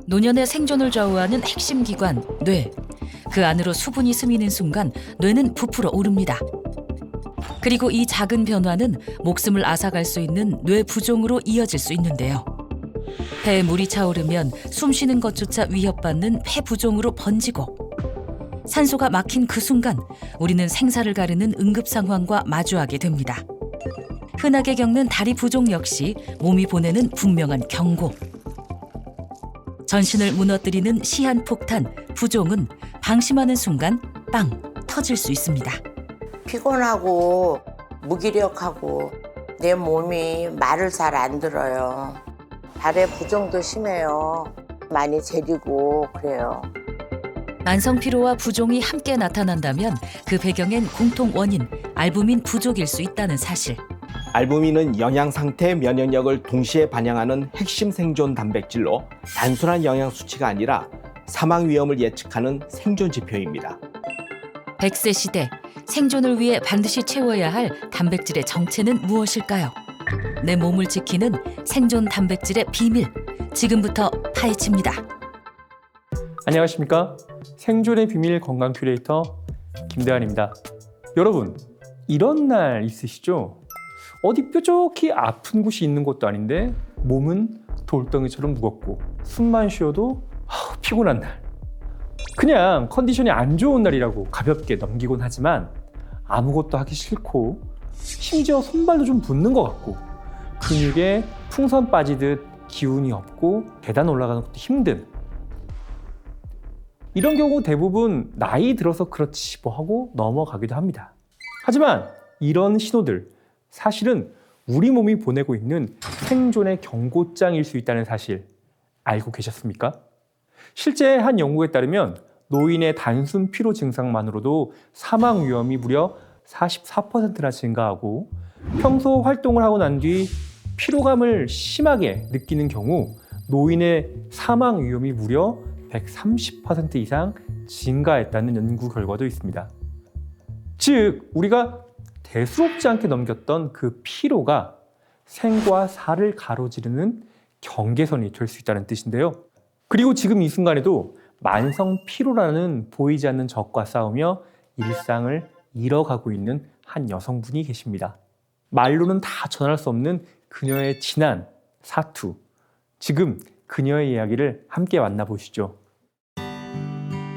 노년의 생존을 좌우하는 핵심 기관, 뇌. 그 안으로 수분이 스미는 순간 뇌는 부풀어 오릅니다. 그리고 이 작은 변화는 목숨을 앗아갈 수 있는 뇌 부종으로 이어질 수 있는데요. 폐에 물이 차오르면 숨 쉬는 것조차 위협받는 폐 부종으로 번지고, 산소가 막힌 그 순간 우리는 생사를 가르는 응급 상황과 마주하게 됩니다. 흔하게 겪는 다리 부종 역시 몸이 보내는 분명한 경고. 전신을 무너뜨리는 시한폭탄, 부종은 방심하는 순간 빵 터질 수 있습니다. 피곤하고 무기력하고 내 몸이 말을 잘 안 들어요. 발에 부종도 심해요. 많이 제리고 그래요. 만성 피로와 부종이 함께 나타난다면 그 배경엔 공통 원인, 알부민 부족일 수 있다는 사실. 알부민은 영양 상태, 면역력을 동시에 반영하는 핵심 생존 단백질로 단순한 영양 수치가 아니라 사망 위험을 예측하는 생존 지표입니다. 100세 시대, 생존을 위해 반드시 채워야 할 단백질의 정체는 무엇일까요? 내 몸을 지키는 생존 단백질의 비밀, 지금부터 파헤칩니다. 안녕하십니까? 생존의 비밀 건강 큐레이터 김대환입니다. 여러분, 이런 날 있으시죠? 어디 뾰족히 아픈 곳이 있는 것도 아닌데 몸은 돌덩이처럼 무겁고 숨만 쉬어도 피곤한 날. 그냥 컨디션이 안 좋은 날이라고 가볍게 넘기곤 하지만 아무것도 하기 싫고 심지어 손발도 좀 붓는 것 같고 근육에 풍선 빠지듯 기운이 없고 계단 올라가는 것도 힘든, 이런 경우 대부분 나이 들어서 그렇지 뭐 하고 넘어가기도 합니다. 하지만 이런 신호들, 사실은 우리 몸이 보내고 있는 생존의 경고장일 수 있다는 사실 알고 계셨습니까? 실제 한 연구에 따르면 노인의 단순 피로 증상만으로도 사망 위험이 무려 44%나 증가하고, 평소 활동을 하고 난 뒤 피로감을 심하게 느끼는 경우 노인의 사망 위험이 무려 130% 이상 증가했다는 연구 결과도 있습니다. 즉, 우리가 대수롭지 않게 넘겼던 그 피로가 생과 사를 가로지르는 경계선이 될 수 있다는 뜻인데요. 그리고 지금 이 순간에도 만성 피로라는 보이지 않는 적과 싸우며 일상을 잃어가고 있는 한 여성분이 계십니다. 말로는 다 전할 수 없는 그녀의 진한 사투. 지금 그녀의 이야기를 함께 만나보시죠.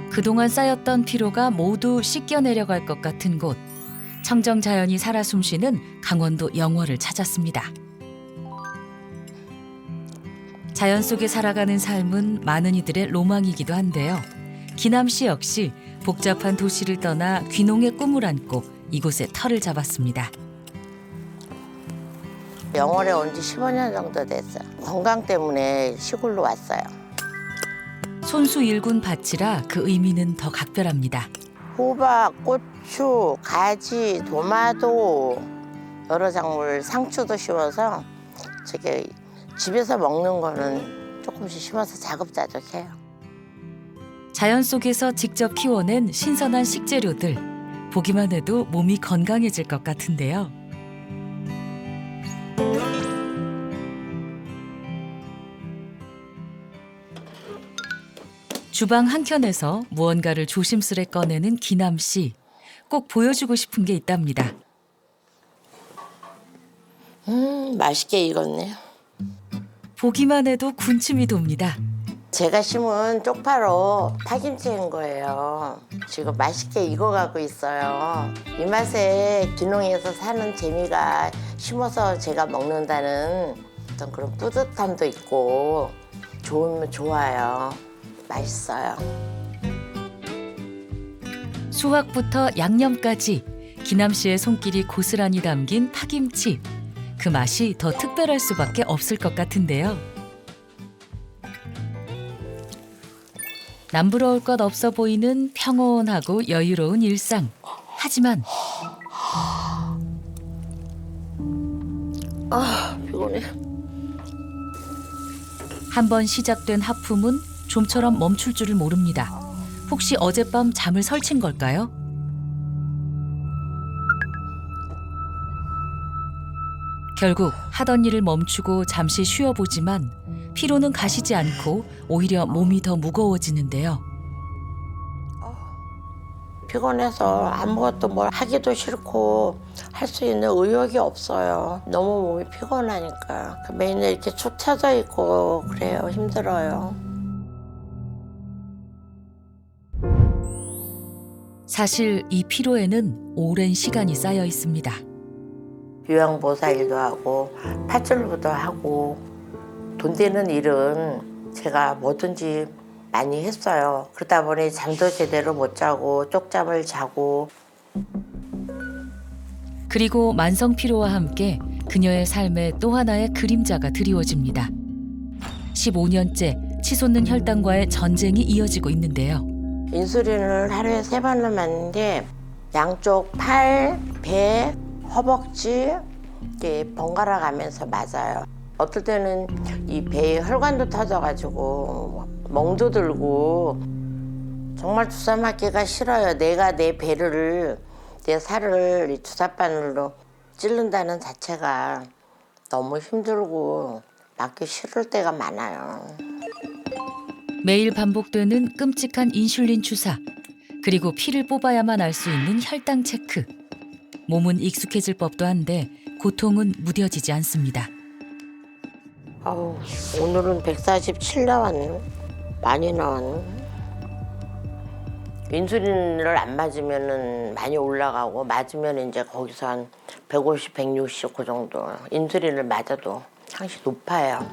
그동안 쌓였던 피로가 모두 씻겨 내려갈 것 같은 곳. 청정 자연이 살아 숨쉬는 강원도 영월을 찾았습니다. 자연 속에 살아가는 삶은 많은 이들의 로망이기도 한데요. 기남 씨 역시 복잡한 도시를 떠나 귀농의 꿈을 안고 이곳에 터를 잡았습니다. 영월에 온 지 15년 정도 됐어요. 건강 때문에 시골로 왔어요. 손수 일군 밭이라 그 의미는 더 각별합니다. 호박, 고추, 가지, 도마도, 여러 작물, 상추도 심어서 저게 집에서 먹는 거는 조금씩 심어서 자급자족해요. 자연 속에서 직접 키워낸 신선한 식재료들. 보기만 해도 몸이 건강해질 것 같은데요. 주방 한켠에서 무언가를 조심스레 꺼내는 기남 씨. 꼭 보여주고 싶은 게 있답니다. 맛있게 익었네요. 보기만 해도 군침이 돕니다. 제가 심은 쪽파로 파김치 한 거예요. 지금 맛있게 익어가고 있어요. 이 맛에 귀농에서 사는 재미가 심어서 제가 먹는다는 어떤 그런 뿌듯함도 있고 좋으면 좋아요. 맛있어요. 수확부터 양념까지 기남 씨의 손길이 고스란히 담긴 파김치. 그 맛이 더 특별할 수밖에 없을 것 같은데요. 남부러울 것 없어 보이는 평온하고 여유로운 일상. 하지만 피곤해. 한번 시작된 하품은 좀처럼 멈출 줄을 모릅니다. 혹시 어젯밤 잠을 설친 걸까요? 결국 하던 일을 멈추고 잠시 쉬어보지만 피로는 가시지 않고 오히려 몸이 더 무거워지는데요. 피곤해서 아무것도 뭘 하기도 싫고 할 수 있는 의욕이 없어요. 너무 몸이 피곤하니까. 매일 이렇게 축 처져 있고 그래요. 힘들어요. 사실 이 피로에는 오랜 시간이 쌓여 있습니다. 요양보호사 일도 하고 팥줄부도 하고 돈 되는 일은 제가 뭐든지 많이 했어요. 그러다 보니 잠도 제대로 못 자고 쪽잠을 자고. 그리고 만성 피로와 함께 그녀의 삶에 또 하나의 그림자가 드리워집니다. 15년째 치솟는 혈당과의 전쟁이 이어지고 있는데요. 인슐린을 하루에 3번을 맞는데 양쪽 팔, 배, 허벅지 이렇게 번갈아 가면서 맞아요. 어떨 때는 이 배에 혈관도 터져가지고 멍도 들고 정말 주사 맞기가 싫어요. 내가 내 배를, 내 살을 이 주사바늘로 찌른다는 자체가 너무 힘들고 맞기 싫을 때가 많아요. 매일 반복되는 끔찍한 인슐린 주사, 그리고 피를 뽑아야만 알 수 있는 혈당 체크. 몸은 익숙해질 법도 한데 고통은 무뎌지지 않습니다. 아우, 오늘은 147 나왔네. 많이 나왔네. 인슐린을 안 맞으면 많이 올라가고 맞으면 이제 거기서 한 150, 160 그 정도. 인슐린을 맞아도 항시 높아요.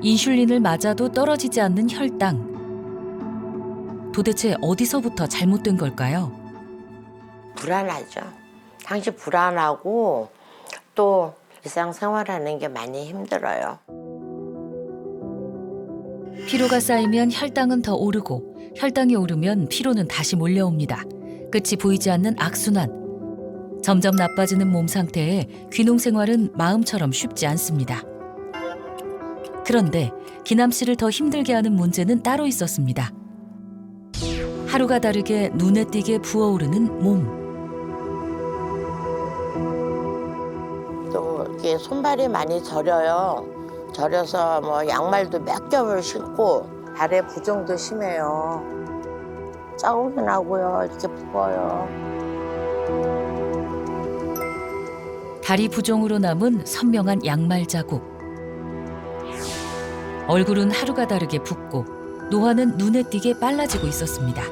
인슐린을 맞아도 떨어지지 않는 혈당. 도대체 어디서부터 잘못된 걸까요? 불안하죠. 항시 불안하고 또 일상생활하는 게 많이 힘들어요. 피로가 쌓이면 혈당은 더 오르고 혈당이 오르면 피로는 다시 몰려옵니다. 끝이 보이지 않는 악순환. 점점 나빠지는 몸 상태에 귀농 생활은 마음처럼 쉽지 않습니다. 그런데 기남 씨를 더 힘들게 하는 문제는 따로 있었습니다. 하루가 다르게 눈에 띄게 부어오르는 몸. 또 이렇게 손발이 많이 저려요. 저려서 뭐 양말도 몇 겹을 신고 발에 부종도 심해요. 자국이 나고요. 이렇게 부어요. 다리 부종으로 남은 선명한 양말 자국. 얼굴은 하루가 다르게 붓고 노화는 눈에 띄게 빨라지고 있었습니다.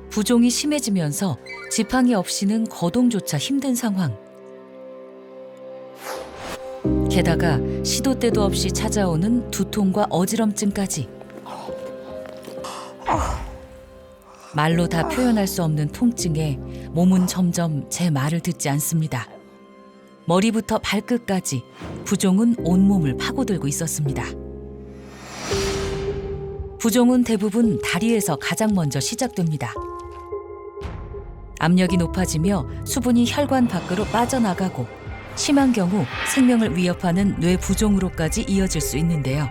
부종이 심해지면서 지팡이 없이는 거동조차 힘든 상황. 게다가 시도 때도 없이 찾아오는 두통과 어지럼증까지. 말로 다 표현할 수 없는 통증에 몸은 점점 제 말을 듣지 않습니다. 머리부터 발끝까지 부종은 온몸을 파고들고 있었습니다. 부종은 대부분 다리에서 가장 먼저 시작됩니다. 압력이 높아지며 수분이 혈관 밖으로 빠져나가고 심한 경우 생명을 위협하는 뇌 부종으로까지 이어질 수 있는데요.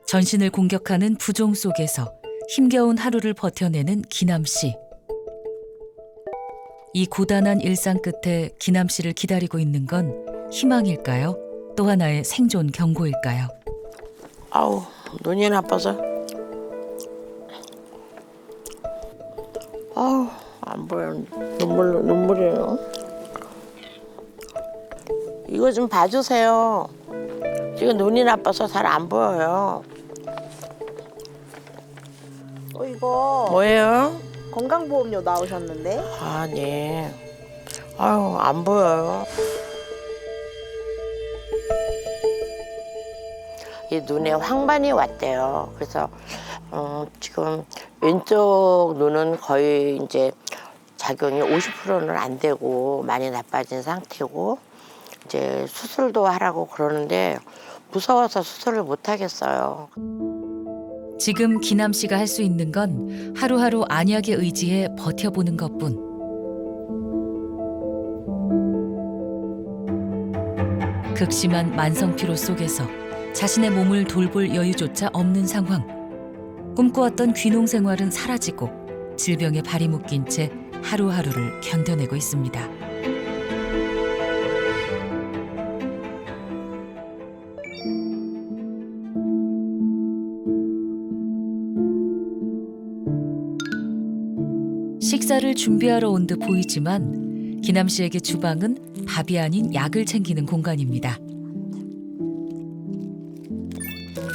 전신을 공격하는 부종 속에서 힘겨운 하루를 버텨내는 기남 씨. 이 고단한 일상 끝에 기남 씨를 기다리고 있는 건 희망일까요? 또 하나의 생존 경고일까요? 아우, 눈이 나빠서. 아우, 안 보여. 눈물이에요. 이거 좀 봐주세요. 지금 눈이 나빠서 잘 안 보여요. 이거 뭐예요? 건강보험료 나오셨는데? 아, 네. 아유, 안 보여요. 이 눈에 황반이 왔대요. 그래서 지금 왼쪽 눈은 거의 이제 작용이 50%는 안 되고 많이 나빠진 상태고 이제 수술도 하라고 그러는데 무서워서 수술을 못 하겠어요. 지금 기남 씨가 할 수 있는 건 하루하루 안약에 의지해 버텨보는 것뿐. 극심한 만성 피로 속에서 자신의 몸을 돌볼 여유조차 없는 상황. 꿈꾸었던 귀농 생활은 사라지고 질병에 발이 묶인 채 하루하루를 견뎌내고 있습니다. 식사를 준비하러 온 듯 보이지만 기남 씨에게 주방은 밥이 아닌 약을 챙기는 공간입니다.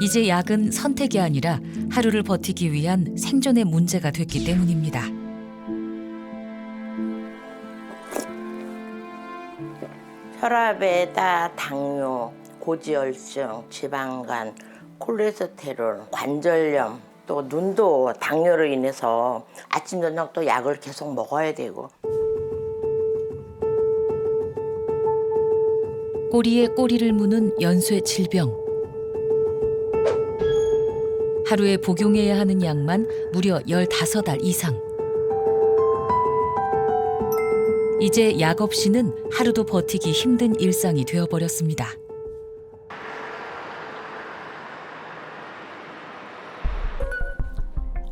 이제 약은 선택이 아니라 하루를 버티기 위한 생존의 문제가 됐기 때문입니다. 혈압에다 당뇨, 고지혈증, 지방간, 콜레스테롤, 관절염, 또 눈도 당뇨로 인해서 아침 저녁 또 약을 계속 먹어야 되고. 꼬리에 꼬리를 무는 연쇄 질병. 하루에 복용해야 하는 약만 무려 15알 이상. 이제 약 없이는 하루도 버티기 힘든 일상이 되어버렸습니다.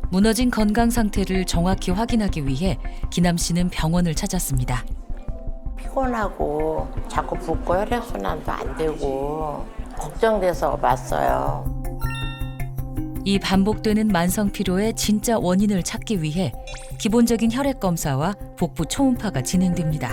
무너진 건강 상태를 정확히 확인하기 위해 기남 씨는 병원을 찾았습니다. 피곤하고 자꾸 붓고 혈액순환도 안 되고 걱정돼서 왔어요. 이 반복되는 만성 피로의 진짜 원인을 찾기 위해 기본적인 혈액 검사와 복부 초음파가 진행됩니다.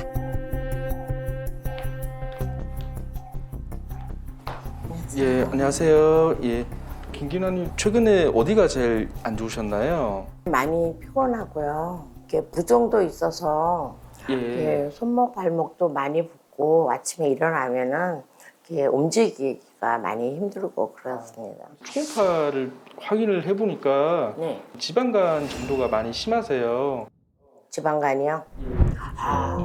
예, 안녕하세요. 예, 김기남님 최근에 어디가 제일 안 좋으셨나요? 많이 피곤하고요. 이렇게 부종도 있어서 예, 이렇게 손목 발목도 많이 붓고 아침에 일어나면은 이렇게 움직이기가 많이 힘들고 그렇습니다. 초음파를 확인을 해보니까 네, 지방간 정도가 많이 심하세요. 지방간이요. 아,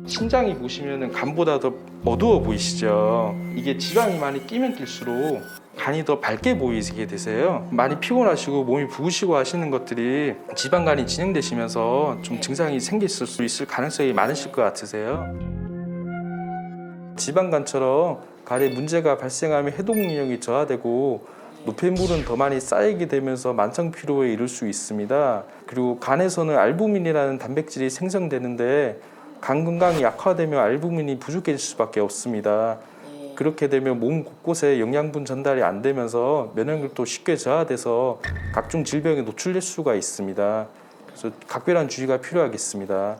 신장이 보시면은 간보다 더 어두워 보이시죠? 이게 지방이 많이 끼면 낄수록 간이 더 밝게 보이게 되세요. 많이 피곤하시고 몸이 부으시고 하시는 것들이 지방간이 진행되시면서 좀 증상이 생겼을 수 있을 가능성이 많으실 것 같으세요. 지방간처럼 간에 문제가 발생하면 해독 능력이 저하되고 노폐물은 더 많이 쌓이게 되면서 만성 피로에 이를 수 있습니다. 그리고 간에서는 알부민이라는 단백질이 생성되는데 간 건강이 약화되면 알부민이 부족해질 수밖에 없습니다. 그렇게 되면 몸 곳곳에 영양분 전달이 안 되면서 면역력도 쉽게 저하돼서 각종 질병에 노출될 수가 있습니다. 그래서 각별한 주의가 필요하겠습니다.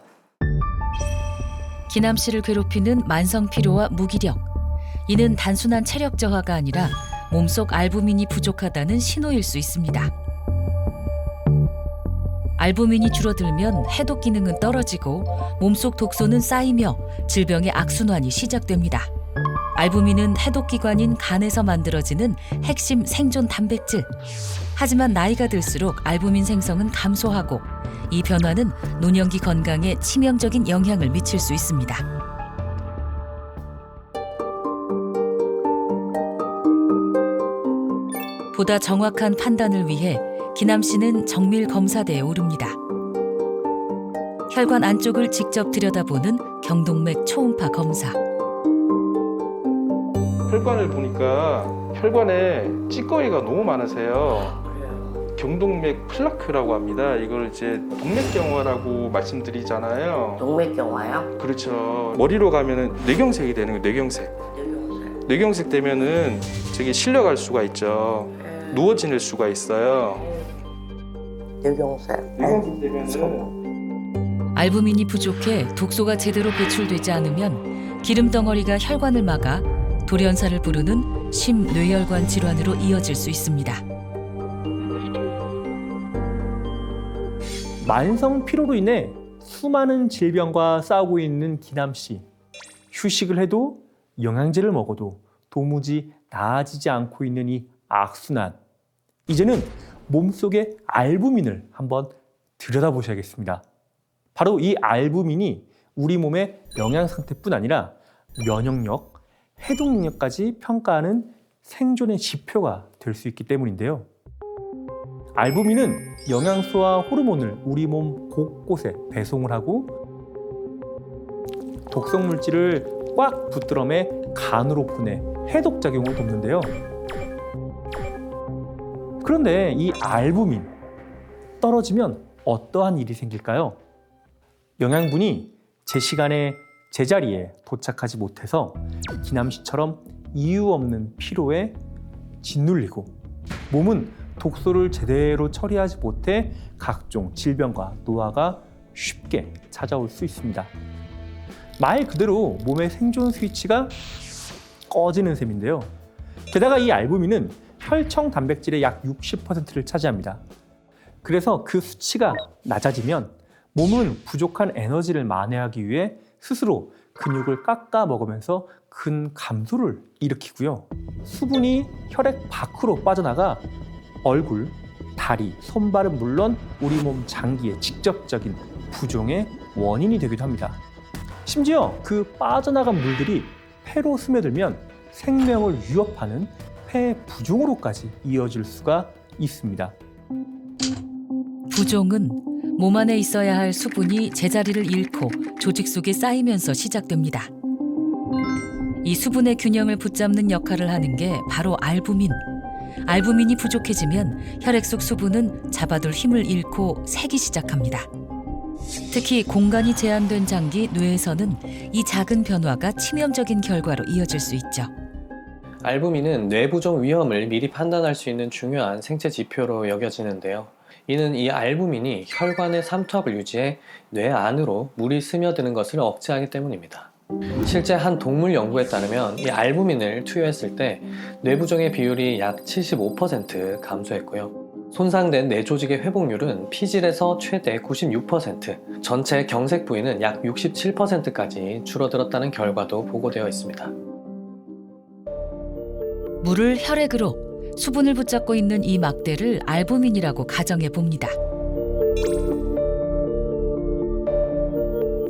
기남 씨를 괴롭히는 만성 피로와 무기력. 이는 단순한 체력 저하가 아니라 몸속 알부민이 부족하다는 신호일 수 있습니다. 알부민이 줄어들면 해독 기능은 떨어지고 몸속 독소는 쌓이며 질병의 악순환이 시작됩니다. 알부민은 해독기관인 간에서 만들어지는 핵심 생존 단백질. 하지만 나이가 들수록 알부민 생성은 감소하고 이 변화는 노년기 건강에 치명적인 영향을 미칠 수 있습니다. 보다 정확한 판단을 위해 기남 씨는 정밀 검사대에 오릅니다. 혈관 안쪽을 직접 들여다보는 경동맥 초음파 검사. 혈관을 보니까 혈관에 찌꺼기가 너무 많으세요. 경동맥 플라크라고 합니다. 이걸 이제 동맥경화라고 말씀드리잖아요. 동맥경화요? 그렇죠. 머리로 가면은 뇌경색이 되는 거예요. 뇌경색. 뇌경색 되면은 저기 실려갈 수가 있죠. 누워 지낼 수가 있어요. 뇌경색. 뇌경색 되면은 알부민이 부족해 독소가 제대로 배출되지 않으면 기름 덩어리가 혈관을 막아 돌연사를 부르는 심뇌혈관 질환으로 이어질 수 있습니다. 만성 피로로 인해 수많은 질병과 싸우고 있는 기남 씨. 휴식을 해도 영양제를 먹어도 도무지 나아지지 않고 있는 이 악순환. 이제는 몸속의 알부민을 한번 들여다보셔야겠습니다. 바로 이 알부민이 우리 몸의 영양 상태뿐 아니라 면역력, 해독 능력까지 평가하는 생존의 지표가 될 수 있기 때문인데요. 알부민은 영양소와 호르몬을 우리 몸 곳곳에 배송을 하고 독성 물질을 꽉 붙들어매 간으로 보내 해독 작용을 돕는데요. 그런데 이 알부민 떨어지면 어떠한 일이 생길까요? 영양분이 제 시간에 제자리에 도착하지 못해서 기남 씨처럼 이유 없는 피로에 짓눌리고 몸은 독소를 제대로 처리하지 못해 각종 질병과 노화가 쉽게 찾아올 수 있습니다. 말 그대로 몸의 생존 스위치가 꺼지는 셈인데요. 게다가 이 알부민은 혈청 단백질의 약 60%를 차지합니다. 그래서 그 수치가 낮아지면 몸은 부족한 에너지를 만회하기 위해 스스로 근육을 깎아 먹으면서 근감소를 일으키고요. 수분이 혈액 밖으로 빠져나가 얼굴, 다리, 손발은 물론 우리 몸 장기의 직접적인 부종의 원인이 되기도 합니다. 심지어 그 빠져나간 물들이 폐로 스며들면 생명을 위협하는 폐 부종으로까지 이어질 수가 있습니다. 부종은 몸 안에 있어야 할 수분이 제자리를 잃고 조직 속에 쌓이면서 시작됩니다. 이 수분의 균형을 붙잡는 역할을 하는 게 바로 알부민. 알부민이 부족해지면 혈액 속 수분은 잡아둘 힘을 잃고 새기 시작합니다. 특히 공간이 제한된 장기 뇌에서는 이 작은 변화가 치명적인 결과로 이어질 수 있죠. 알부민은 뇌부종 위험을 미리 판단할 수 있는 중요한 생체 지표로 여겨지는데요. 이는 이 알부민이 혈관의 삼투압을 유지해 뇌 안으로 물이 스며드는 것을 억제하기 때문입니다. 실제 한 동물 연구에 따르면 이 알부민을 투여했을 때 뇌부종의 비율이 약 75% 감소했고요. 손상된 뇌 조직의 회복률은 피질에서 최대 96%, 전체 경색 부위는 약 67%까지 줄어들었다는 결과도 보고되어 있습니다. 물을 혈액으로, 수분을 붙잡고 있는 이 막대를 알부민이라고 가정해 봅니다.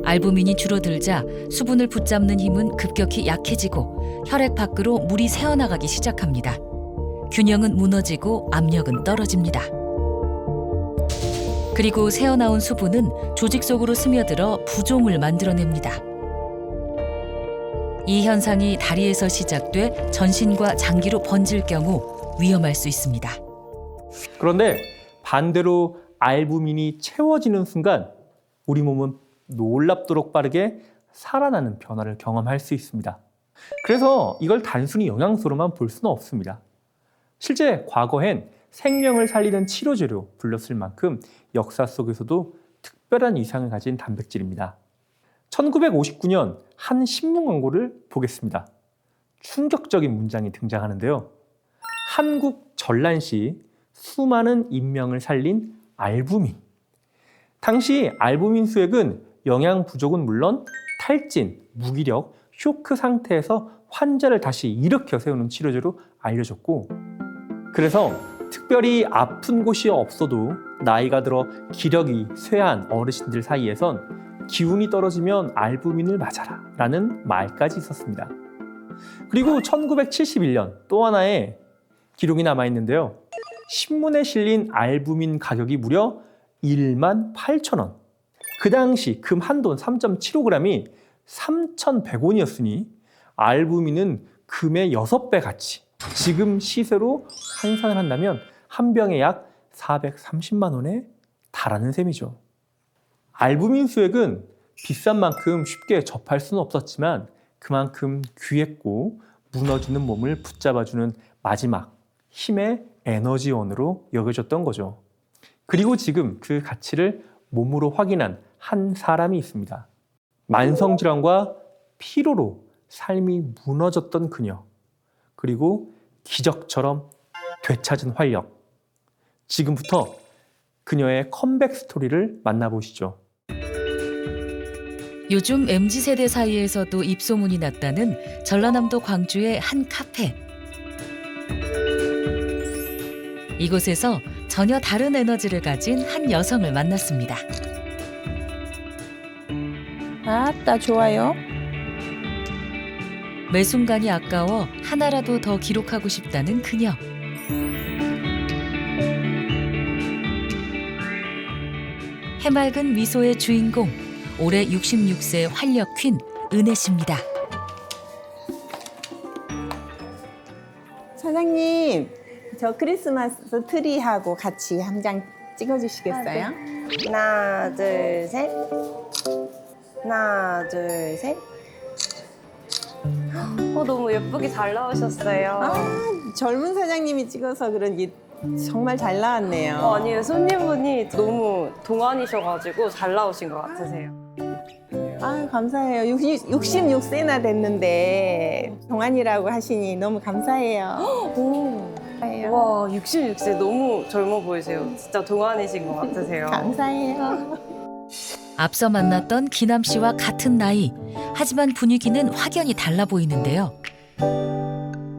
알부민이 줄어들자 수분을 붙잡는 힘은 급격히 약해지고 혈액 밖으로 물이 새어나가기 시작합니다. 균형은 무너지고 압력은 떨어집니다. 그리고 새어나온 수분은 조직 속으로 스며들어 부종을 만들어냅니다. 이 현상이 다리에서 시작돼 전신과 장기로 번질 경우 위험할 수 있습니다. 그런데 반대로 알부민이 채워지는 순간 우리 몸은 놀랍도록 빠르게 살아나는 변화를 경험할 수 있습니다. 그래서 이걸 단순히 영양소로만 볼 수는 없습니다. 실제 과거엔 생명을 살리는 치료제로 불렸을 만큼 역사 속에서도 특별한 위상을 가진 단백질입니다. 1959년 한 신문 광고를 보겠습니다. 충격적인 문장이 등장하는데요. 한국 전란 시 수많은 인명을 살린 알부민. 당시 알부민 수액은 영양 부족은 물론 탈진, 무기력, 쇼크 상태에서 환자를 다시 일으켜 세우는 치료제로 알려졌고, 그래서 특별히 아픈 곳이 없어도 나이가 들어 기력이 쇠한 어르신들 사이에선 기운이 떨어지면 알부민을 맞아라 라는 말까지 있었습니다. 그리고 1971년 또 하나의 기록이 남아있는데요. 신문에 실린 알부민 가격이 무려 18,000원. 그 당시 금 한 돈 3.75g이 3,100원이었으니 알부민은 금의 6배 가치. 지금 시세로 환산을 한다면 한 병에 약 430만 원에 달하는 셈이죠. 알부민 수액은 비싼 만큼 쉽게 접할 수는 없었지만 그만큼 귀했고 무너지는 몸을 붙잡아주는 마지막 힘의 에너지원으로 여겨졌던 거죠. 그리고 지금 그 가치를 몸으로 확인한 한 사람이 있습니다. 만성질환과 피로로 삶이 무너졌던 그녀. 그리고 기적처럼 되찾은 활력. 지금부터 그녀의 컴백 스토리를 만나보시죠. 요즘 MZ세대 사이에서도 입소문이 났다는 전라남도 광주의 한 카페. 이곳에서 전혀 다른 에너지를 가진 한 여성을 만났습니다. 아따 좋아요. 매 순간이 아까워 하나라도 더 기록하고 싶다는 그녀. 해맑은 미소의 주인공, 올해 66세 활력 퀸 은혜 씨입니다. 사장님, 저 크리스마스 트리하고 같이 한 장 찍어주시겠어요? 하나, 둘, 셋. 하나, 둘, 셋. 너무 예쁘게 잘 나오셨어요. 젊은 사장님이 찍어서 그런지 정말 잘 나왔네요. 아니에요. 손님분이 너무 동안이셔가지고 잘 나오신 것 같으세요. 아, 감사해요. 66세나 됐는데 동안이라고 하시니 너무 감사해요. 오. 감사해요. 와, 66세 너무 젊어 보이세요. 진짜 동안이신 것 같으세요. 감사해요. 앞서 만났던 기남 씨와 같은 나이, 하지만 분위기는 확연히 달라 보이는데요.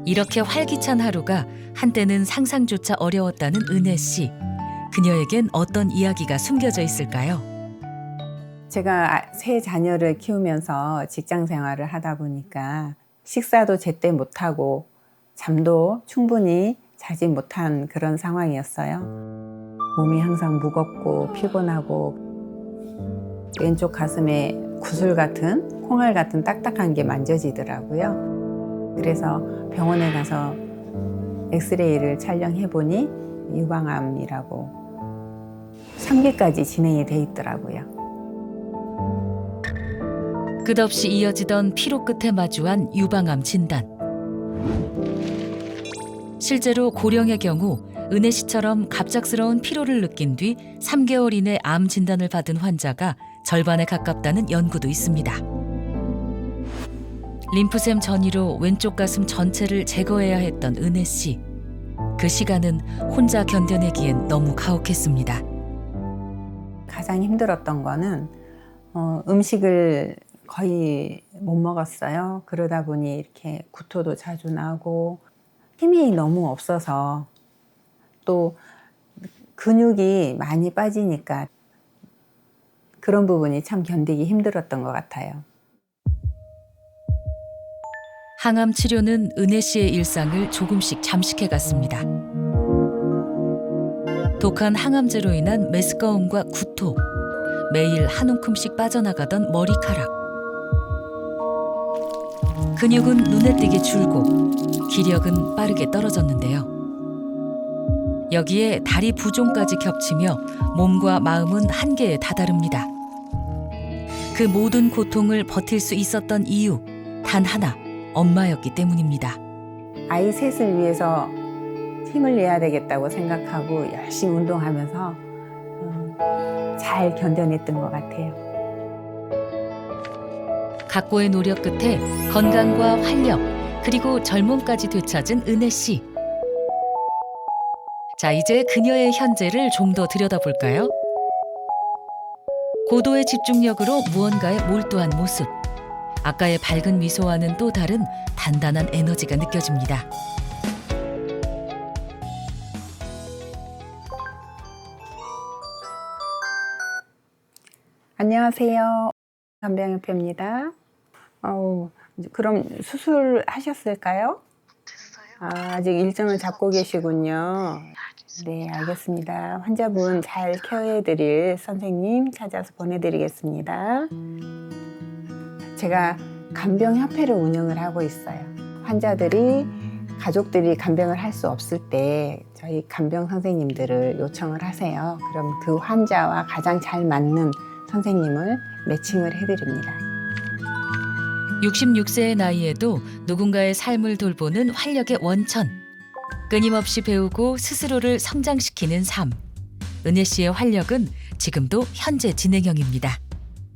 이렇게 활기찬 하루가 한때는 상상조차 어려웠다는 은혜 씨. 그녀에겐 어떤 이야기가 숨겨져 있을까요? 제가 세 자녀를 키우면서 직장 생활을 하다 보니까 식사도 제때 못하고 잠도 충분히 자지 못한 그런 상황이었어요. 몸이 항상 무겁고 피곤하고 왼쪽 가슴에 구슬 같은 콩알 같은 딱딱한 게 만져지더라고요. 그래서 병원에 가서 엑스레이를 촬영해 보니 유방암이라고 3기까지 진행이 돼 있더라고요. 끝없이 이어지던 피로 끝에 마주한 유방암 진단. 실제로 고령의 경우 은혜 씨처럼 갑작스러운 피로를 느낀 뒤 3개월 이내 암 진단을 받은 환자가 절반에 가깝다는 연구도 있습니다. 림프샘 전이로 왼쪽 가슴 전체를 제거해야 했던 은혜 씨. 그 시간은 혼자 견뎌내기엔 너무 가혹했습니다. 가장 힘들었던 거는 음식을 거의 못 먹었어요. 그러다 보니 이렇게 구토도 자주 나고 힘이 너무 없어서 또 근육이 많이 빠지니까 그런 부분이 참 견디기 힘들었던 것 같아요. 항암 치료는 은혜 씨의 일상을 조금씩 잠식해 갔습니다. 독한 항암제로 인한 메스꺼움과 구토, 매일 한 움큼씩 빠져나가던 머리카락. 근육은 눈에 띄게 줄고 기력은 빠르게 떨어졌는데요. 여기에 다리 부종까지 겹치며 몸과 마음은 한계에 다다릅니다. 그 모든 고통을 버틸 수 있었던 이유 단 하나, 엄마였기 때문입니다. 아이 셋을 위해서 힘을 내야 되겠다고 생각하고 열심히 운동하면서 잘 견뎌냈던 것 같아요. 각고의 노력 끝에 건강과 활력 그리고 젊음까지 되찾은 은혜 씨. 자, 이제 그녀의 현재를 좀 더 들여다볼까요? 고도의 집중력으로 무언가에 몰두한 모습. 아까의 밝은 미소와는 또 다른 단단한 에너지가 느껴집니다. 안녕하세요. 간병협회입니다. 그럼 수술하셨을까요? 됐어요. 아직 일정을 잡고 계시군요. 네, 알겠습니다. 환자분 잘 케어해드릴 선생님 찾아서 보내드리겠습니다. 제가 간병협회를 운영을 하고 있어요. 환자들이 가족들이 간병을 할 수 없을 때 저희 간병 선생님들을 요청을 하세요. 그럼 그 환자와 가장 잘 맞는 선생님을 매칭을 해드립니다. 66세의 나이에도 누군가의 삶을 돌보는 활력의 원천. 끊임없이 배우고 스스로를 성장시키는 삶. 은혜 씨의 활력은 지금도 현재 진행형입니다.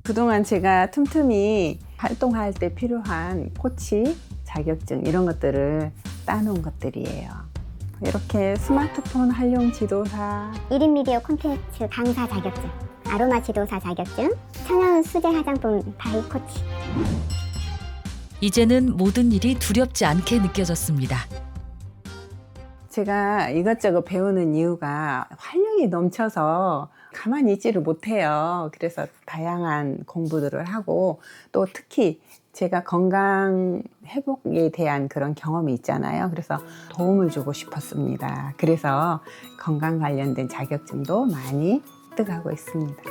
그동안 제가 틈틈이 활동할 때 필요한 코치, 자격증 이런 것들을 따놓은 것들이에요. 이렇게 스마트폰 활용 지도사, 1인 미디어 콘텐츠 강사 자격증, 아로마 지도사 자격증, 천연 수제 화장품 바이 코치. 이제는 모든 일이 두렵지 않게 느껴졌습니다. 제가 이것저것 배우는 이유가 활력이 넘쳐서 가만히 있지를 못해요. 그래서 다양한 공부들을 하고 또 특히 제가 건강 회복에 대한 그런 경험이 있잖아요. 그래서 도움을 주고 싶었습니다. 그래서 건강 관련된 자격증도 많이 획득하고 있습니다.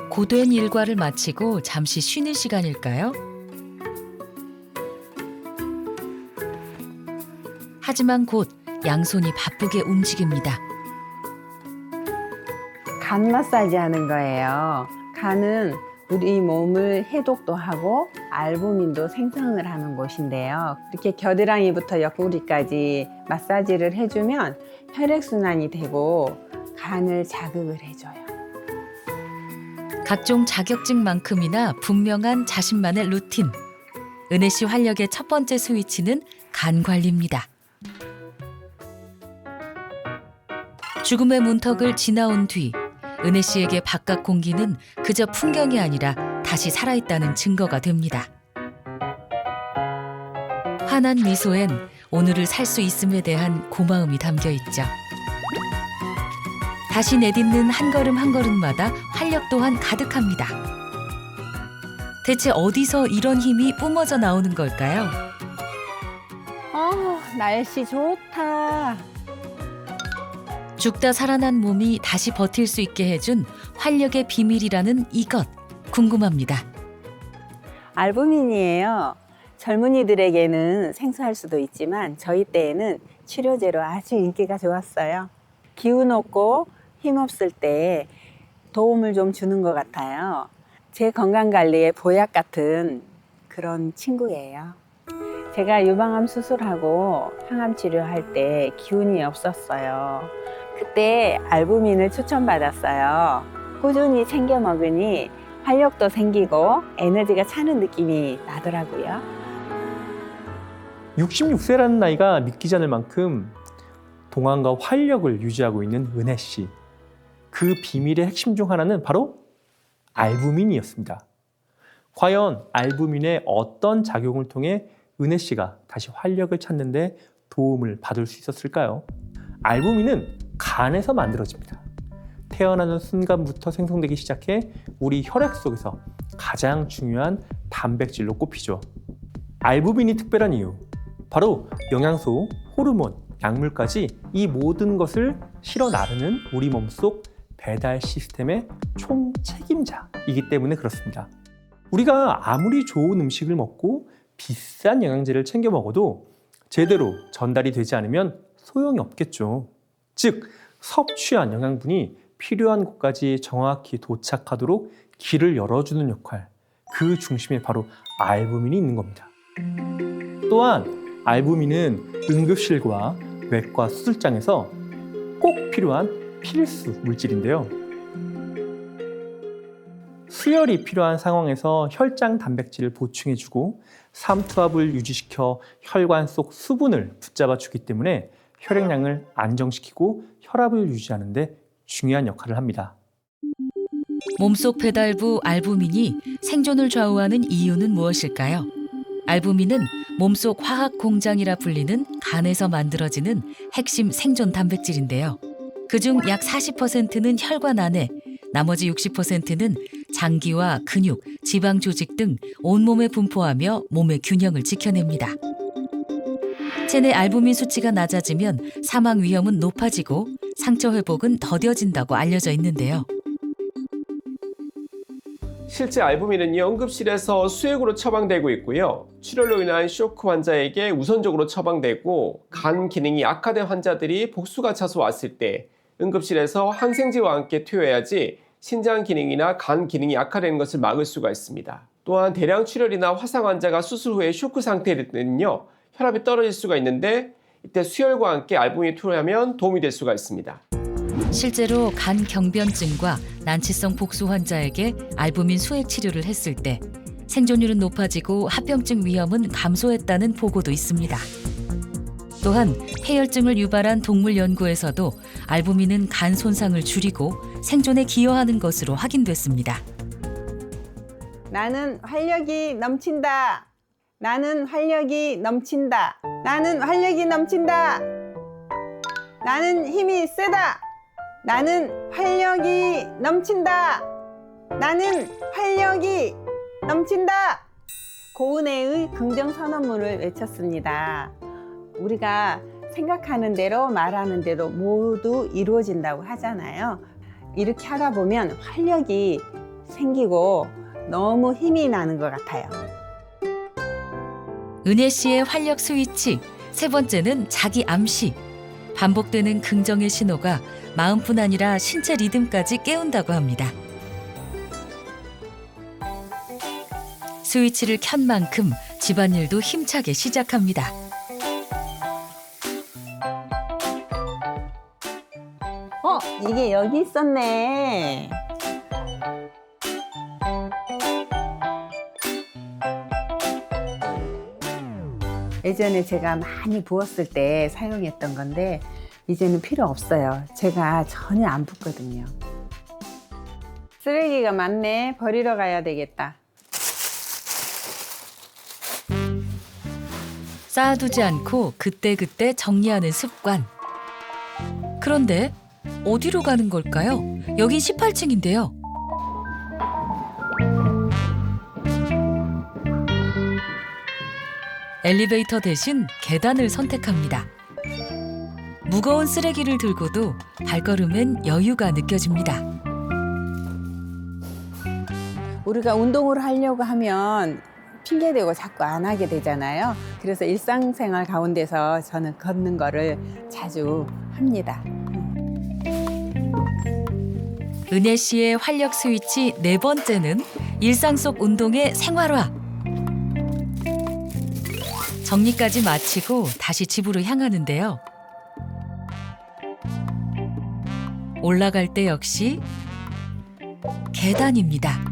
고된 일과를 마치고 잠시 쉬는 시간일까요? 하지만 곧 양손이 바쁘게 움직입니다. 간 마사지 하는 거예요. 간은 우리 몸을 해독도 하고 알부민도 생성을 하는 곳인데요. 이렇게 겨드랑이부터 옆구리까지 마사지를 해주면 혈액순환이 되고 간을 자극을 해줘요. 각종 자격증만큼이나 분명한 자신만의 루틴. 은혜 씨 활력의 첫 번째 스위치는 간 관리입니다. 죽음의 문턱을 지나온 뒤 은혜 씨에게 바깥 공기는 그저 풍경이 아니라 다시 살아있다는 증거가 됩니다. 환한 미소엔 오늘을 살 수 있음에 대한 고마움이 담겨 있죠. 다시 내딛는 한 걸음 한 걸음마다 활력 또한 가득합니다. 대체 어디서 이런 힘이 뿜어져 나오는 걸까요? 날씨 좋다. 죽다 살아난 몸이 다시 버틸 수 있게 해준 활력의 비밀이라는 이것 궁금합니다. 알부민이에요. 젊은이들에게는 생소할 수도 있지만 저희 때에는 치료제로 아주 인기가 좋았어요. 기운 없고 힘없을 때 도움을 좀 주는 것 같아요. 제 건강관리의 보약 같은 그런 친구예요. 제가 유방암 수술하고 항암 치료할 때 기운이 없었어요. 그때 알부민을 추천받았어요. 꾸준히 챙겨 먹으니 활력도 생기고 에너지가 차는 느낌이 나더라고요. 66세라는 나이가 믿기지 않을 만큼 동안과 활력을 유지하고 있는 은혜 씨. 그 비밀의 핵심 중 하나는 바로 알부민이었습니다. 과연 알부민의 어떤 작용을 통해 은혜 씨가 다시 활력을 찾는 데 도움을 받을 수 있었을까요? 알부민은 간에서 만들어집니다. 태어나는 순간부터 생성되기 시작해 우리 혈액 속에서 가장 중요한 단백질로 꼽히죠. 알부민이 특별한 이유, 바로 영양소, 호르몬, 약물까지 이 모든 것을 실어 나르는 우리 몸속 배달 시스템의 총책임자이기 때문에 그렇습니다. 우리가 아무리 좋은 음식을 먹고 비싼 영양제를 챙겨 먹어도 제대로 전달이 되지 않으면 소용이 없겠죠. 즉, 섭취한 영양분이 필요한 곳까지 정확히 도착하도록 길을 열어주는 역할, 그 중심에 바로 알부민이 있는 겁니다. 또한 알부민은 응급실과 외과 수술장에서 꼭 필요한 필수 물질인데요. 수혈이 필요한 상황에서 혈장 단백질을 보충해주고 삼투압을 유지시켜 혈관 속 수분을 붙잡아주기 때문에 혈액량을 안정시키고 혈압을 유지하는 데 중요한 역할을 합니다. 몸속 배달부 알부민이 생존을 좌우하는 이유는 무엇일까요? 알부민은 몸속 화학 공장이라 불리는 간에서 만들어지는 핵심 생존 단백질인데요. 그중 약 40%는 혈관 안에, 나머지 60%는 장기와 근육, 지방 조직 등 온몸에 분포하며 몸의 균형을 지켜냅니다. 체내 알부민 수치가 낮아지면 사망 위험은 높아지고 상처 회복은 더뎌진다고 알려져 있는데요. 실제 알부민은요, 응급실에서 수액으로 처방되고 있고요. 출혈로 인한 쇼크 환자에게 우선적으로 처방되고 간 기능이 악화된 환자들이 복수가 차서 왔을 때 응급실에서 항생제와 함께 투여해야지 신장 기능이나 간 기능이 악화되는 것을 막을 수가 있습니다. 또한 대량 출혈이나 화상 환자가 수술 후에 쇼크 상태일 때는요, 혈압이 떨어질 수가 있는데 이때 수혈과 함께 알부민이 투여하면 도움이 될 수가 있습니다. 실제로 간 경변증과 난치성 복수 환자에게 알부민 수액 치료를 했을 때 생존율은 높아지고 합병증 위험은 감소했다는 보고도 있습니다. 또한 폐혈증을 유발한 동물 연구에서도 알부민은 간 손상을 줄이고 생존에 기여하는 것으로 확인됐습니다. 나는 활력이 넘친다. 나는 활력이 넘친다. 나는 활력이 넘친다. 나는 힘이 세다. 나는 활력이 넘친다. 나는 활력이 넘친다. 고은혜의 긍정 선언문을 외쳤습니다. 우리가 생각하는 대로 말하는 대로 모두 이루어진다고 하잖아요. 이렇게 하다 보면 활력이 생기고 너무 힘이 나는 것 같아요. 은혜 씨의 활력 스위치, 세 번째는 자기 암시. 반복되는 긍정의 신호가 마음뿐 아니라 신체 리듬까지 깨운다고 합니다. 스위치를 켠 만큼 집안일도 힘차게 시작합니다. 이게 여기 있었네. 예전에 제가 많이 부었을 때 사용했던 건데 이제는 필요 없어요. 제가 전혀 안 붓거든요. 쓰레기가 많네. 버리러 가야 되겠다. 쌓아두지 않고 그때그때 정리하는 습관. 그런데 어디로 가는 걸까요? 여긴 18층인데요. 엘리베이터 대신 계단을 선택합니다. 무거운 쓰레기를 들고도 발걸음엔 여유가 느껴집니다. 우리가 운동을 하려고 하면 핑계대고 자꾸 안 하게 되잖아요. 그래서 일상생활 가운데서 저는 걷는 거를 자주 합니다. 은혜 씨의 활력 스위치 4번째는 일상 속 운동의 생활화. 정리까지 마치고 다시 집으로 향하는데요. 올라갈 때 역시 계단입니다.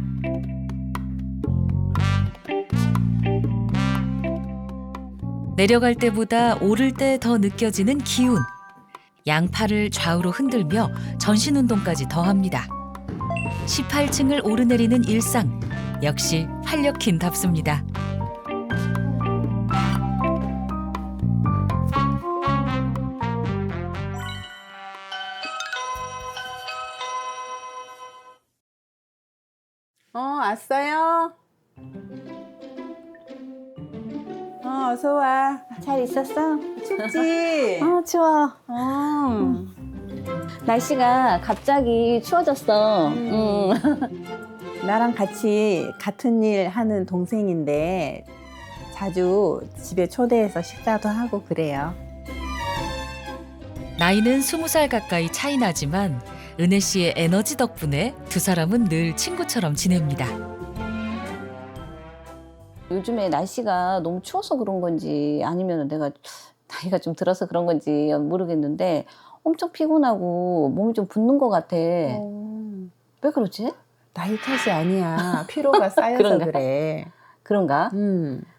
내려갈 때보다 오를 때 더 느껴지는 기운. 양팔을 좌우로 흔들며 전신 운동까지 더합니다. 18층을 오르내리는 일상. 역시 활력힌답습니다. 왔어요? 어서 와. 잘 있었어? 춥지? 추워. 날씨가 갑자기 추워졌어. 나랑 같이 같은 일 하는 동생인데 자주 집에 초대해서 식사도 하고 그래요. 나이는 20살 가까이 차이 나지만 은혜 씨의 에너지 덕분에 두 사람은 늘 친구처럼 지냅니다. 요즘에 날씨가 너무 추워서 그런 건지 아니면 내가 나이가 좀 들어서 그런 건지 모르겠는데 엄청 피곤하고 몸이 좀 붓는 것 같아. 왜 그러지? 나이 탓이 아니야. 피로가 쌓여서 그런가? 그래. 그런가?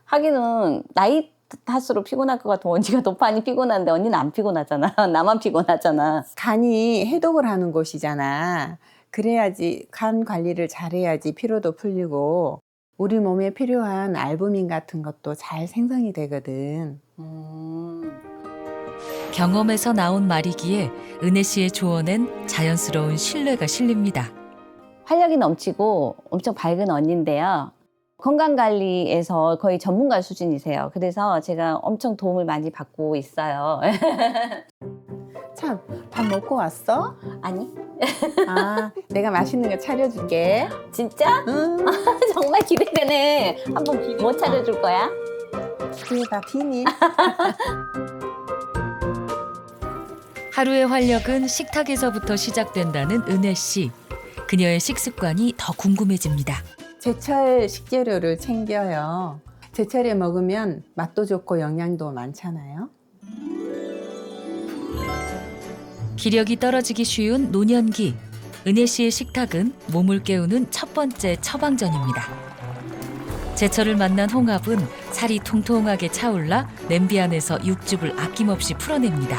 하기는 나이 탓으로 피곤할 것 같으면 언니가 더 많이 피곤한데 언니는 안 피곤하잖아. 나만 피곤하잖아. 간이 해독을 하는 곳이잖아. 그래야지 간 관리를 잘해야지 피로도 풀리고 우리 몸에 필요한 알부민 같은 것도 잘 생성이 되거든. 경험에서 나온 말이기에 은혜 씨의 조언엔 자연스러운 신뢰가 실립니다. 활력이 넘치고 엄청 밝은 언니인데요. 건강관리에서 거의 전문가 수준이세요. 그래서 제가 엄청 도움을 많이 받고 있어요. 참, 밥 먹고 왔어? 아니? 내가 맛있는 거 차려줄게. 진짜? 정말 기대되네. 한번 뭐 차려줄 거야? 그게 다 비밀. 하루의 활력은 식탁에서부터 시작된다는 은혜 씨. 그녀의 식습관이 더 궁금해집니다. 제철 식재료를 챙겨요. 제철에 먹으면 맛도 좋고 영양도 많잖아요. 기력이 떨어지기 쉬운 노년기. 은혜 씨의 식탁은 몸을 깨우는 첫 번째 처방전입니다. 제철을 만난 홍합은 살이 통통하게 차올라 냄비 안에서 육즙을 아낌없이 풀어냅니다.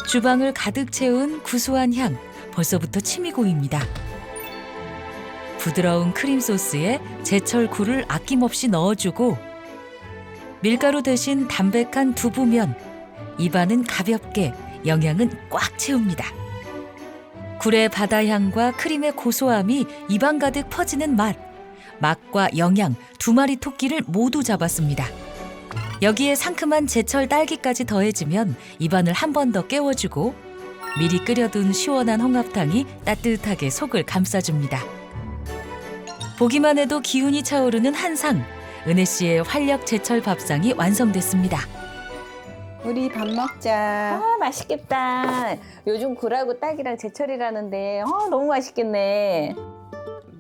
주방을 가득 채운 구수한 향, 벌써부터 침이 고입니다. 부드러운 크림 소스에 제철 굴을 아낌없이 넣어주고 밀가루 대신 담백한 두부면, 입안은 가볍게, 영양은 꽉 채웁니다. 굴의 바다향과 크림의 고소함이 입안 가득 퍼지는 맛, 맛과 영양 두 마리 토끼를 모두 잡았습니다. 여기에 상큼한 제철 딸기까지 더해지면 입안을 한 번 더 깨워주고 미리 끓여둔 시원한 홍합탕이 따뜻하게 속을 감싸줍니다. 보기만 해도 기운이 차오르는 한상, 은혜 씨의 활력 제철 밥상이 완성됐습니다. 우리 밥 먹자. 맛있겠다. 요즘 굴하고 딸기랑 제철이라는데 너무 맛있겠네.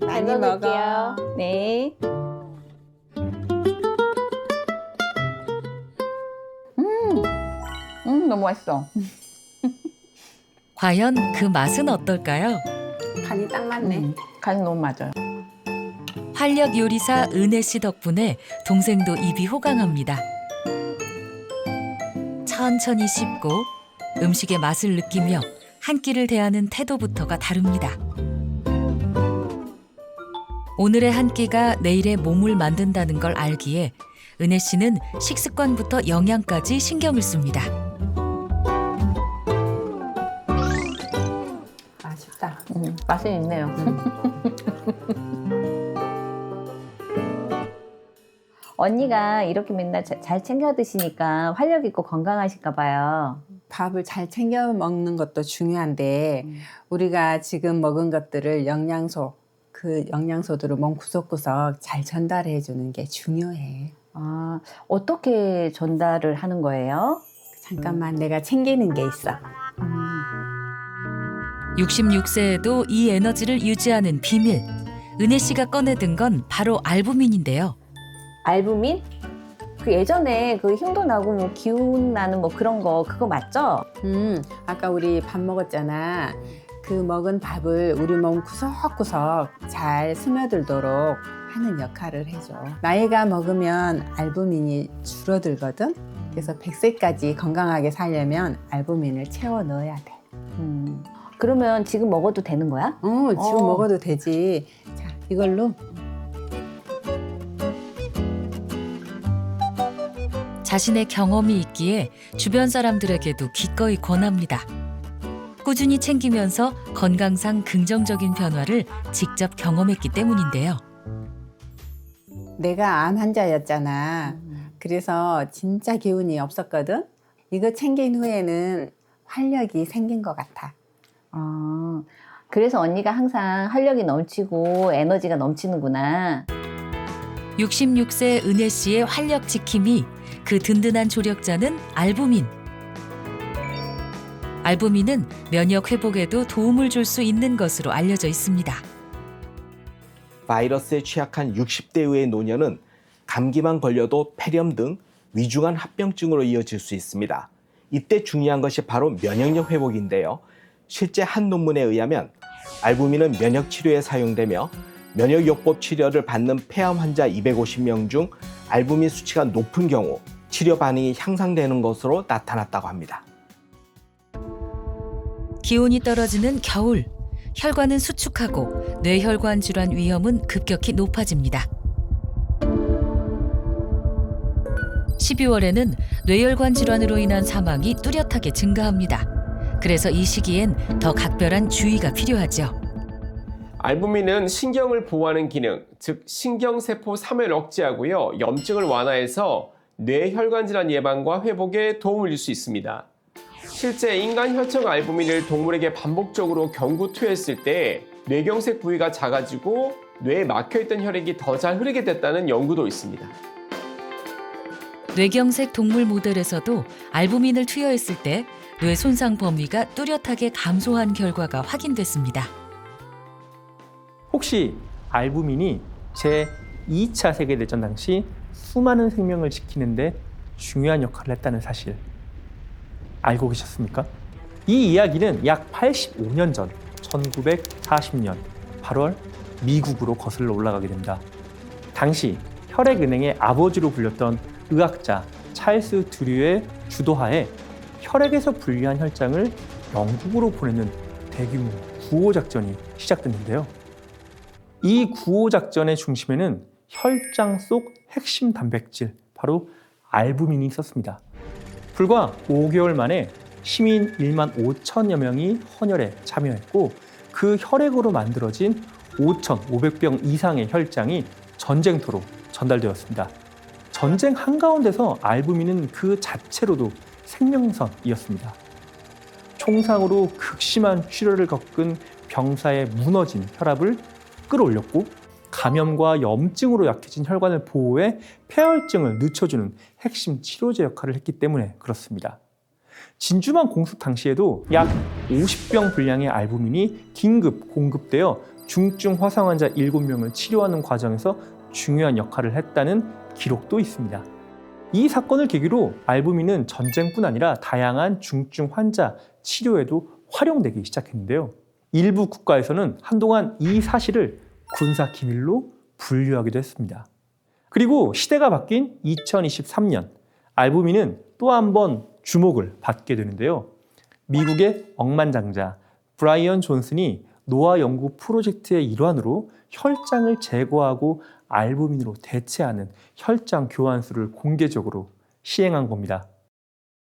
많이 잘 먹어. 먹을게요. 네. 너무 맛있어. 과연 그 맛은 어떨까요? 간이 딱 맞네. 간이 너무 맞아요. 활력 요리사 은혜 씨 덕분에 동생도 입이 호강합니다. 천천히 씹고 음식의 맛을 느끼며 한 끼를 대하는 태도부터가 다릅니다. 오늘의 한 끼가 내일의 몸을 만든다는 걸 알기에 은혜 씨는 식습관부터 영양까지 신경을 씁니다. 맛있다. 맛은 있네요. 언니가 이렇게 맨날 잘 챙겨 드시니까 활력 있고 건강하실까 봐요. 밥을 잘 챙겨 먹는 것도 중요한데 우리가 지금 먹은 것들을 그 영양소들을 몸 구석구석 잘 전달해 주는 게 중요해. 아, 어떻게 전달을 하는 거예요? 잠깐만 내가 챙기는 게 있어. 66세에도 이 에너지를 유지하는 비밀. 은혜 씨가 꺼내든 건 바로 알부민인데요. 알부민? 그 예전에 그 힘도 나고 뭐 기운 나는 뭐 그런 거 그거 맞죠? 아까 우리 밥 먹었잖아. 그 먹은 밥을 우리 몸 구석구석 잘 스며들도록 하는 역할을 해줘. 나이가 먹으면 알부민이 줄어들거든. 그래서 100세까지 건강하게 살려면 알부민을 채워 넣어야 돼. 그러면 지금 먹어도 되는 거야? 지금 먹어도 되지. 자, 이걸로 자신의 경험이 있기에 주변 사람들에게도 기꺼이 권합니다. 꾸준히 챙기면서 건강상 긍정적인 변화를 직접 경험했기 때문인데요. 내가 암 환자였잖아. 그래서 진짜 기운이 없었거든. 이거 챙긴 후에는 활력이 생긴 것 같아. 그래서 언니가 항상 활력이 넘치고 에너지가 넘치는구나. 66세 은혜 씨의 활력 지킴이 그 든든한 조력자는 알부민. 알부민은 면역 회복에도 도움을 줄 수 있는 것으로 알려져 있습니다. 바이러스에 취약한 60대의 노년은 감기만 걸려도 폐렴 등 위중한 합병증으로 이어질 수 있습니다. 이때 중요한 것이 바로 면역력 회복인데요. 실제 한 논문에 의하면 알부민은 면역 치료에 사용되며 면역요법 치료를 받는 폐암 환자 250명 중 알부민 수치가 높은 경우 치료 반응이 향상되는 것으로 나타났다고 합니다. 기온이 떨어지는 겨울, 혈관은 수축하고 뇌혈관 질환 위험은 급격히 높아집니다. 12월에는 뇌혈관 질환으로 인한 사망이 뚜렷하게 증가합니다. 그래서 이 시기엔 더 각별한 주의가 필요하죠. 알부민은 신경을 보호하는 기능, 즉 신경세포 사멸을 억제하고요. 염증을 완화해서 뇌혈관 질환 예방과 회복에 도움을 줄 수 있습니다. 실제 인간 혈청 알부민을 동물에게 반복적으로 경구 투여했을 때 뇌경색 부위가 작아지고 뇌에 막혀있던 혈액이 더 잘 흐르게 됐다는 연구도 있습니다. 뇌경색 동물 모델에서도 알부민을 투여했을 때 뇌 손상 범위가 뚜렷하게 감소한 결과가 확인됐습니다. 혹시 알부민이 제2차 세계대전 당시 수많은 생명을 지키는데 중요한 역할을 했다는 사실 알고 계셨습니까? 이 이야기는 약 85년 전 1940년 8월 미국으로 거슬러 올라가게 됩니다. 당시 혈액은행의 아버지로 불렸던 의학자 찰스 드류의 주도하에 혈액에서 분리한 혈장을 영국으로 보내는 대규모 구호작전이 시작됐는데요. 이 구호작전의 중심에는 혈장 속 핵심 단백질, 바로 알부민이 있었습니다. 불과 5개월 만에 시민 1만 5천여 명이 헌혈에 참여했고 그 혈액으로 만들어진 5,500병 이상의 혈장이 전쟁터로 전달되었습니다. 전쟁 한가운데서 알부민은 그 자체로도 생명선이었습니다. 총상으로 극심한 출혈을 겪은 병사의 무너진 혈압을 끌어올렸고 감염과 염증으로 약해진 혈관을 보호해 폐혈증을 늦춰주는 핵심 치료제 역할을 했기 때문에 그렇습니다. 진주만 공습 당시에도 약 50병 분량의 알부민이 긴급 공급되어 중증 화상 환자 7명을 치료하는 과정에서 중요한 역할을 했다는 기록도 있습니다. 이 사건을 계기로 알부민은 전쟁뿐 아니라 다양한 중증 환자 치료에도 활용되기 시작했는데요. 일부 국가에서는 한동안 이 사실을 군사 기밀로 분류하기도 했습니다. 그리고 시대가 바뀐 2023년, 알부민은 또 한 번 주목을 받게 되는데요. 미국의 억만장자 브라이언 존슨이 노화 연구 프로젝트의 일환으로 혈장을 제거하고 알부민으로 대체하는 혈장 교환술을 공개적으로 시행한 겁니다.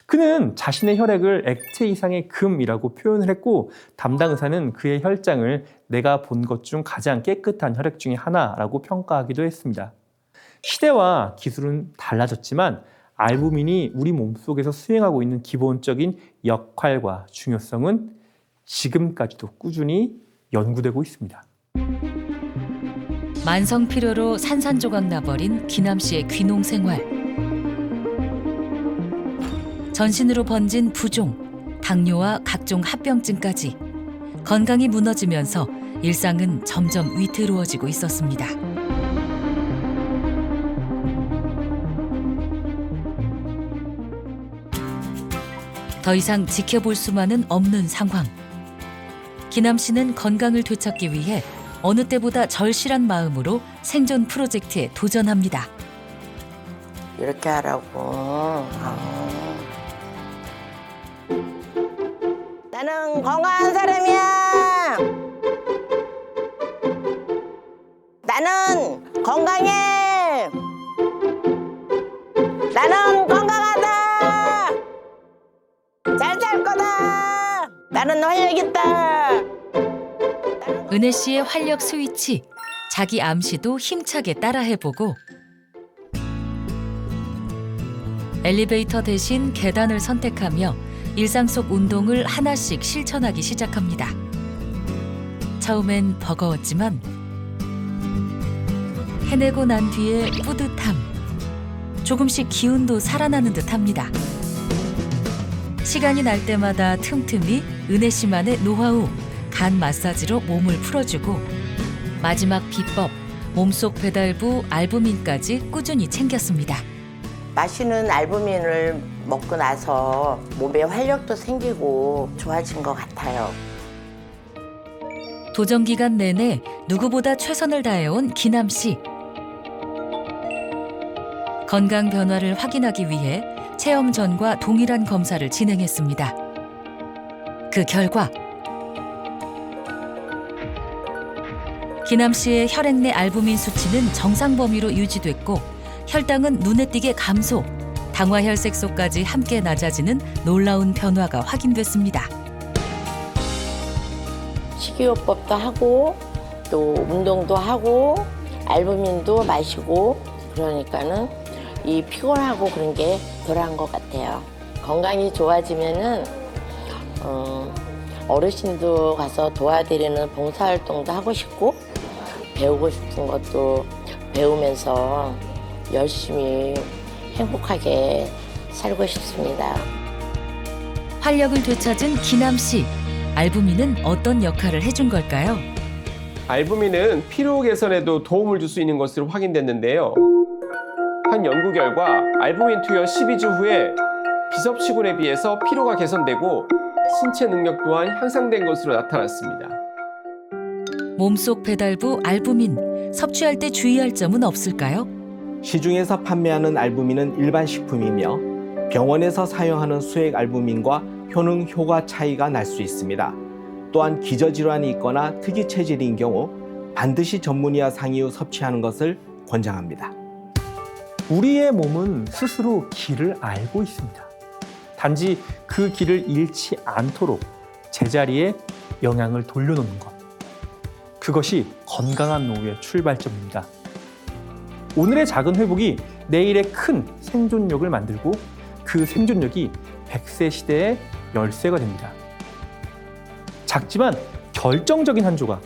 그는 자신의 혈액을 액체 이상의 금이라고 표현을 했고, 담당 의사는 그의 혈장을 내가 본 것 중 가장 깨끗한 혈액 중에 하나라고 평가하기도 했습니다. 시대와 기술은 달라졌지만 알부민이 우리 몸속에서 수행하고 있는 기본적인 역할과 중요성은 지금까지도 꾸준히 연구되고 있습니다. 만성 피로로 산산조각 나버린 기남 씨의 귀농 생활. 전신으로 번진 부종, 당뇨와 각종 합병증까지 건강이 무너지면서 일상은 점점 위태로워지고 있었습니다. 더 이상 지켜볼 수만은 없는 상황. 기남 씨는 건강을 되찾기 위해 어느 때보다 절실한 마음으로 생존 프로젝트에 도전합니다. 이렇게 하라고. 나는 건강한 사람이야. 나는 건강해. 나는 건강하다. 잘 살 거다. 나는 활력 있다. 은혜 씨의 활력 스위치, 자기 암시도 힘차게 따라해보고 엘리베이터 대신 계단을 선택하며 일상 속 운동을 하나씩 실천하기 시작합니다. 처음엔 버거웠지만 해내고 난 뒤에 뿌듯함, 조금씩 기운도 살아나는 듯합니다. 시간이 날 때마다 틈틈이 은혜 씨만의 노하우, 간 마사지로 몸을 풀어주고 마지막 비법, 몸속 배달부 알부민까지 꾸준히 챙겼습니다. 마시는 알부민을 먹고 나서 몸에 활력도 생기고 좋아진 것 같아요. 도전 기간 내내 누구보다 최선을 다해온 기남 씨. 건강 변화를 확인하기 위해 체험 전과 동일한 검사를 진행했습니다. 그 결과 기남 씨의 혈액 내 알부민 수치는 정상 범위로 유지됐고 혈당은 눈에 띄게 감소, 당화혈색소까지 함께 낮아지는 놀라운 변화가 확인됐습니다. 식이요법도 하고 또 운동도 하고 알부민도 마시고 그러니까는 이 피곤하고 그런 게 덜한 것 같아요. 건강이 좋아지면은 어르신도 가서 도와드리는 봉사활동도 하고 싶고 배우고 싶은 것도 배우면서 열심히 행복하게 살고 싶습니다. 활력을 되찾은 기남 씨. 알부민은 어떤 역할을 해준 걸까요? 알부민은 피로 개선에도 도움을 줄 수 있는 것으로 확인됐는데요. 한 연구 결과 알부민 투여 12주 후에 비섭취군에 비해서 피로가 개선되고 신체 능력 또한 향상된 것으로 나타났습니다. 몸속 배달부 알부민, 섭취할 때 주의할 점은 없을까요? 시중에서 판매하는 알부민은 일반 식품이며 병원에서 사용하는 수액 알부민과 효능 효과 차이가 날 수 있습니다. 또한 기저질환이 있거나 특이 체질인 경우 반드시 전문의와 상의 후 섭취하는 것을 권장합니다. 우리의 몸은 스스로 길을 알고 있습니다. 단지 그 길을 잃지 않도록 제자리에 영양을 돌려놓는 것. 그것이 건강한 노후의 출발점입니다. 오늘의 작은 회복이 내일의 큰 생존력을 만들고 그 생존력이 100세 시대의 열쇠가 됩니다. 작지만 결정적인 한 조각,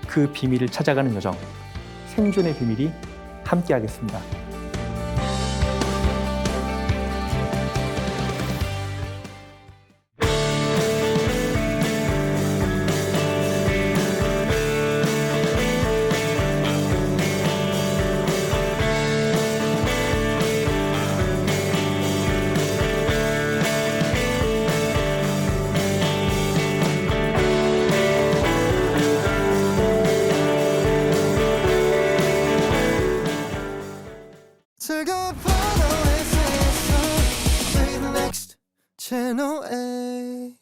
그 비밀을 찾아가는 여정, 생존의 비밀이 함께하겠습니다. 즐거운 프로의 세상 Play the next channel A